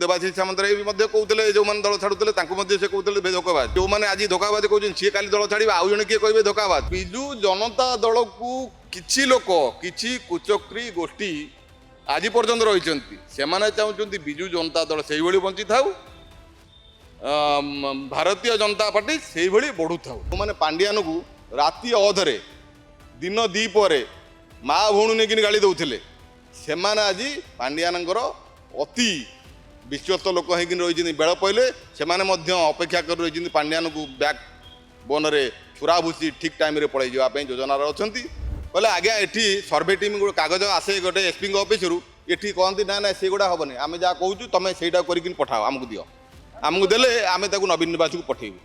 देवाशीष सामंतराय भी कहते जो मैंने दल छाड़ुले से कहते धोकाबाज जो मैंने आज धोकाबाज कहते सी काली दल छाड़ आउ जड़े किए कहे धोकाबाज विजु जनता दल को किछि लोक किछि कुचक्री गोष्ठी आज पर्यंत रही से चाहते विजु जनता दल से बंची था भारतीय जनता पार्टी से बढ़ू था मैंने पांड्यान को राति अधरे दिन दीपर माँ भौणी नहीं गाड़ी दौले से आज पांड्यानंकर अति विश्वस्त लोक हो रही बेल पहले से अपेक्षा कर रही पांड्यान को बैक बोन में छुरा भूसी ठीक टाइम पड़े जावाई योजनार अच्छा कहले आज्ञा ये सर्वे टीम गोटे कागज आसे गोटे एसपी ऑफिस ये कहती ना ना से गुड़ा हेनी आम जहाँ कहूँ तुम से पठाओ आमको दियो आमको देले आम नवीन निवास को पठेबू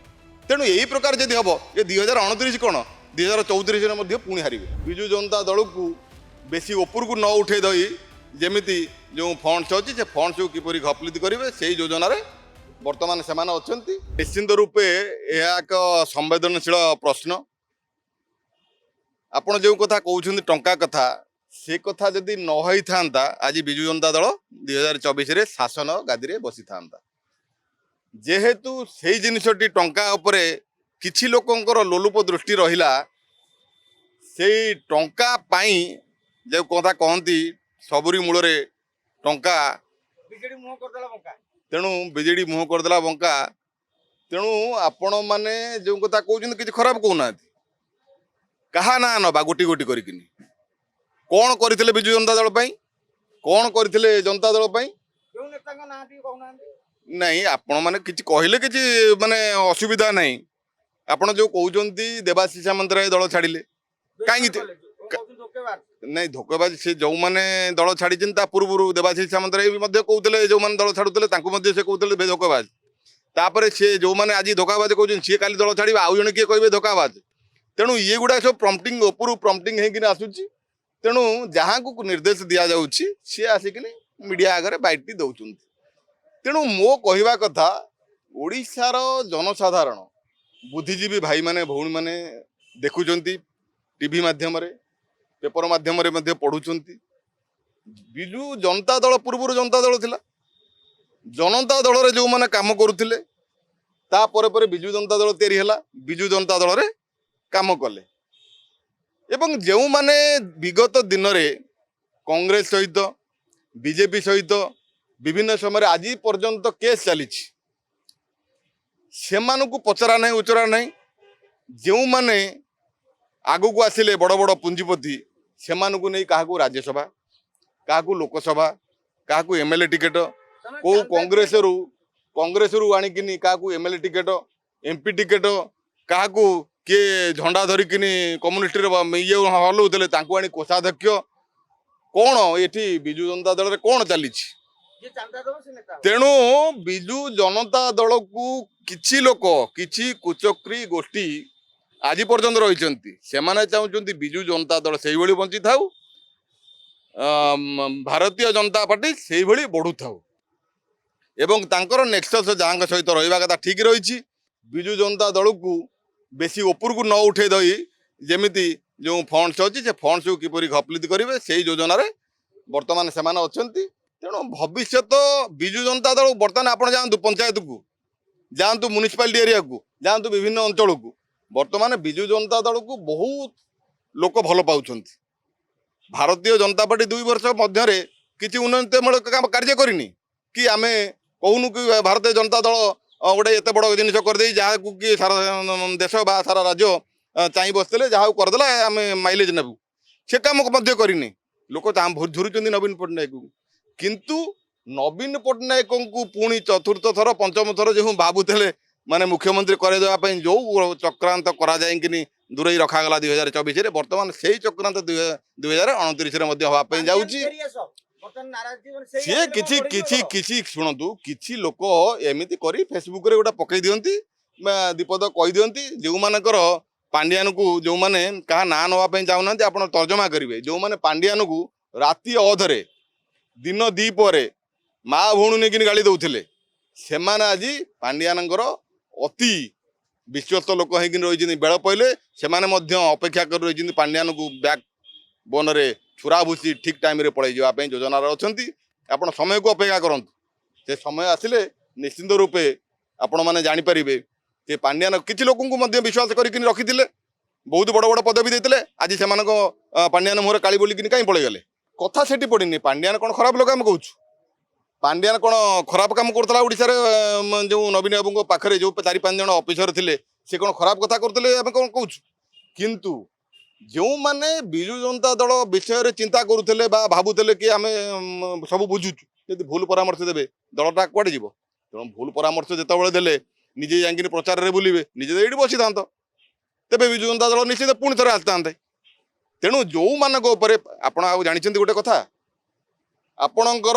तेणु यही प्रकार जब हम ये 2029 कौन 2034 पुणी हारे विजु जनता दल को बेसी ऊपर को न उठे दई जमीती जो फंड्स अच्छी से फंड्स को किपर घपलित करेंगे से योजन बर्तमान से अच्छा निश्चिंत रूपे यह एक संवेदनशील प्रश्न आपण जो कथा कहते टंका कथा से कथा जदि न होई था आज विजु जनता दल 2024 शासन गादी में बसी था जेहेतु से जिनसटी टंका उपरे किछि लोकंकर लोलुप दृष्टि रहिला से टंका पाई जो कथा कहती सबुरी मूल टंका तेणु बिजेडी मुह करदेला बंका तेणु आपण मैंने जो कथा कहते किसी खराब कहना कहा ना नवा गोटी गोटी करके कौन करते विजु जनता दल कौन करते जनता दल नहीं आपण मैंने किसी कहले किसी माने असुविधा नहीं आपण जो कहते देवाशीष सामंतराय दल छाड़िले कहीं नहीं धोकेबाज से जो मैंने दल छाड़ी पूर्व देवाशीष सामंतराय भी कहते जो मैंने दल छाड़ुले से कहते धोकेबाज तापर से जो मैंने आज धोकाबाज कहते सी काली दल छाड़ आउ जड़े किए कहे धोकाबाज तेणु ये गुड़ा सब प्रम्पटिंग उपरू प्रम्पटिंग होकर आसूची तेणु जहाँ को निर्देश दि जाऊँगी सी आसिक मीडिया आगे बाइटी दौरान तेणु मो कहवा कथा ओडिशार जनसाधारण बुद्धिजीवी भाई माने भौणी माने देखुंट टीवी माध्यम पेपर माध्यम पढ़ुंट विजु जनता दल पूर्व जनता दल थिला जनता दल रे जो माने काम करुथिले तापर विजु जनता दल तैयारी हैला विजु जनता दल रे काम कले एवं जो माने विगत दिन रे कांग्रेस सहित बीजेपी सहित विभिन्न समय आज पर्यंत केस चली से पचरा नहीं उचरा नहीं जो माने आगु को आसिले बड़ बड़ पुंजीपति से नहीं क्या राज्यसभा क्या लोकसभा क्या एमएलए टिकेट कौ कांग्रेस रु आणिकिनी क्या एमएलए टिकेट एमपी टिकेट क्या किए झंडा धरिकिनी कम्युनिस्ट ये हलौले आनी कोषाध्यक्ष कौन ये विजु जनता दल कौन चली तेणु विजु जनता दल को किछि लोक किछि कुचक्री गोष्ठी आज पर्यंत रही से चाहते विजु जनता दल से बंची था भारतीय जनता पार्टी से बढ़ू था एवं तांकर नेक्सस जहाँ सहित रहा कथा ठीक रही विजु जनता दल को बेसी ऊपर को न उठे दई जमीती जो फंड्स अच्छी से फंड्स को किपर घपलित करेंगे से योजन बर्तमान से अच्छा तेणु भविष्य विजु जनता दल बर्तमान आप जातु पंचायत को जातु म्युनिसिपालिटी एरिया को जातु विभिन्न अंचल को बर्तमान विजु जनता दल को बहुत लोक भल पाँच भारतीय जनता पार्टी 2 वर्ष मध्य किसी उन्नतिमूलक कार्य करनी कि आम कहूनु कि भारतीय जनता दल गोटे एत बड़ जिन करदे जहाँ कि सारा देश बा सारा राज्य चाह बसते जहाँ करदेला आम माइलेज नेबू से कम करनी लोक झुरुंट नवीन पट्टनायक को किंतु नवीन पट्टनायक को पुणी चतुर्थ थर पंचम थर जो भावुले माने मुख्यमंत्री करदेवाई जो चक्रांत कराई दूरे रखागला 2024 बर्तमान से चक्रांत 2029 हाँपाई जाऊँगी सी किछि किछि किछि शुणु किछि लोक एमती करी फेसबुक रे गोटा पकई दियंती दीपद कही दियंती जो मानकर पांड्यान को जो माने कहा ना नवाई चाहूना आप तर्जमा करेंगे जो माने पांड्यान को राति अधरे दिन दीपर माँ भौणी नहीं गाड़ी दौले से आज पांड्यानंकर अति विश्वस्त लोक हो रही बेल पहले से अपेक्षा कर रही पांड्यान को बैक बोन में छुरा भूसी ठीक टाइम पड़े जावाई योजनार अच्छा आप समय को अपेक्षा करूँ से समय आसिले निश्चिंत रूपे आपण मैंने जानीपर जे पांड्यान किसी लोक विश्वास कर रखी बहुत बड़ बड़ पदवी देते आज से पांड्यान मुहर काली बोलिक कहीं पलैगले कथा से पड़नी पांड्यान कौन खराब लोक आम कहूँ पांड्यान कौन खराब काम करता ओडिशार जो नवीन बाबू पाखे जो 4-5 जन ऑफिसर थे से कौन खराब कथा करते आम कौन कहूँ किंतु जो माने बिजु जनता दल विषय चिंता करुले भावुले कि आम सब बुझुचु यदि भूल परामर्श देवे दलटा कुआडे जीव तेणु भूल परामर्श जो देले निजे जाइए प्रचार में बुलवे निजे ये बसी था तेरे विजु जनता दल निश्चित पुणी थे आसता तेणु जो मानक आपण जानते गोटे कथा आपणकर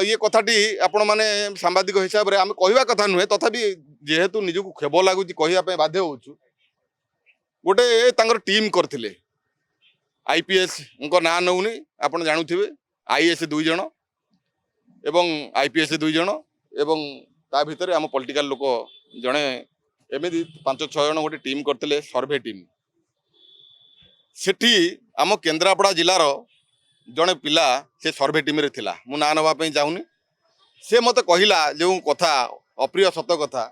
ये कथाटी आपण मैंने सांबादिक हिसाब से आम कहवा कथा नुहे तथापि जेहेतु निजक खेब लगुच कहवाई बाध्य होचु गोटे तांकर टीम करथिले आईपीएस ना नौनी आपण जानुथिबे आईएएस 2 जण एवं आईपीएस 2 जण एवं ता भितर आम पॉलिटिकल लोक जड़े एमती 5-6 जण गोटे टीम करथिले सर्वे टीम सेठी आम केन्द्रापड़ा जिलार जड़े पिला से सर्वे टीम रे थिला मु ना नवाई चाहूनी से मत कहला जो कथा अप्रिय सत कथा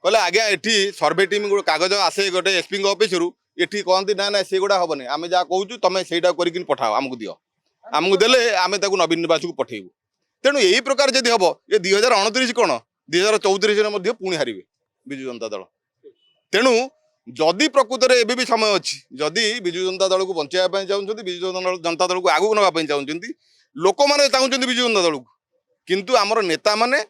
कहले आज्ञा एठी सर्वे टीम गोटे कागज आसे गोटे एसपी ऑफिस रु एठी कहती ना ना से गुड़ा हेनी आम जहाँ कहूँ तुम से पठाओ आमको दियो आमको देले आम नवीन निवास को पठेबू तेणु यही प्रकार जब हम ये 2029 कौन 2034 पुणी हारे विजु जनता दल तेणु जदि प्रकृत में एबी समय अच्छी जदि विजु जनता दल को बचाई चाहते विजु जनता दल को आगू नापी चाहते लोक मैंने चाहते विजु जनता दल को किंतु आमर नेता मैंने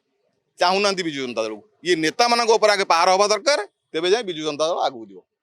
चाहूना विजु जनता दल को ये नेता मान आगे पार हवा दरकार तेज जाए विजु जनता दल आगू जीव।